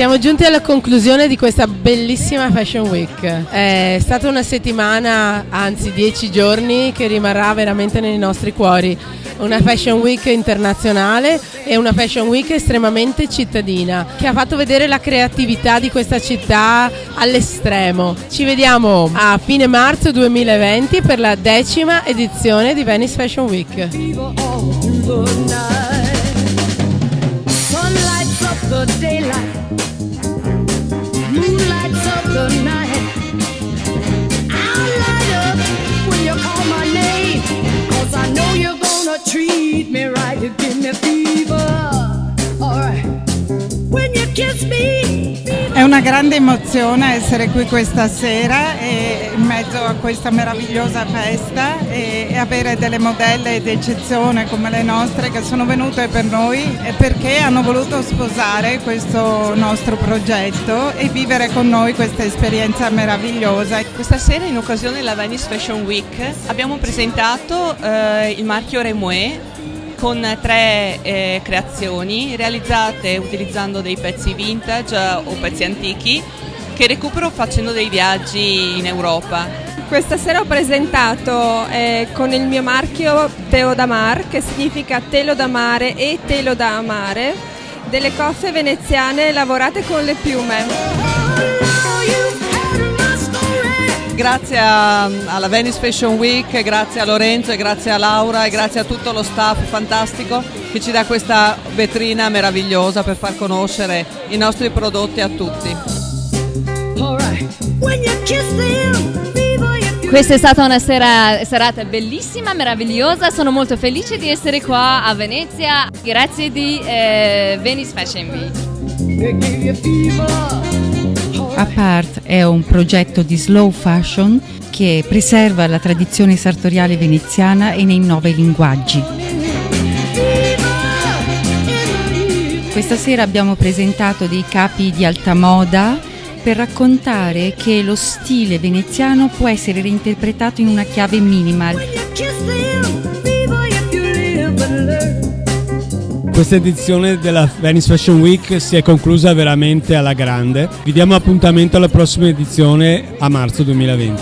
Siamo giunti alla conclusione di questa bellissima Fashion Week. È stata una settimana, anzi 10 giorni, che rimarrà veramente nei nostri cuori. Una Fashion Week internazionale e una Fashion Week estremamente cittadina, che ha fatto vedere la creatività di questa città all'estremo. Ci vediamo a fine marzo 2020 per la 10ª edizione di Venice Fashion Week. The daylight, moonlights of the night. I'll light up when you call my name, 'cause I know you're gonna treat me right. You give me fever, alright, when you kiss me. È una grande emozione essere qui questa sera e in mezzo a questa meravigliosa festa e avere delle modelle d'eccezione come le nostre che sono venute per noi e perché hanno voluto sposare questo nostro progetto e vivere con noi questa esperienza meravigliosa. Questa sera, in occasione della Venice Fashion Week, abbiamo presentato il marchio Remoué con 3 creazioni realizzate utilizzando dei pezzi vintage o pezzi antichi che recupero facendo dei viaggi in Europa. Questa sera ho presentato con il mio marchio Telo da Mar, che significa telo da mare e telo da amare, delle coffe veneziane lavorate con le piume. Grazie alla Venice Fashion Week, grazie a Lorenzo e grazie a Laura e grazie a tutto lo staff fantastico che ci dà questa vetrina meravigliosa per far conoscere i nostri prodotti a tutti. Questa è stata una serata bellissima, meravigliosa, sono molto felice di essere qua a Venezia, grazie di Venice Fashion Week. Apart è un progetto di slow fashion che preserva la tradizione sartoriale veneziana e nei 9 linguaggi. Questa sera abbiamo presentato dei capi di alta moda per raccontare che lo stile veneziano può essere reinterpretato in una chiave minimal. Questa edizione della Venice Fashion Week si è conclusa veramente alla grande. Vi diamo appuntamento alla prossima edizione a marzo 2020.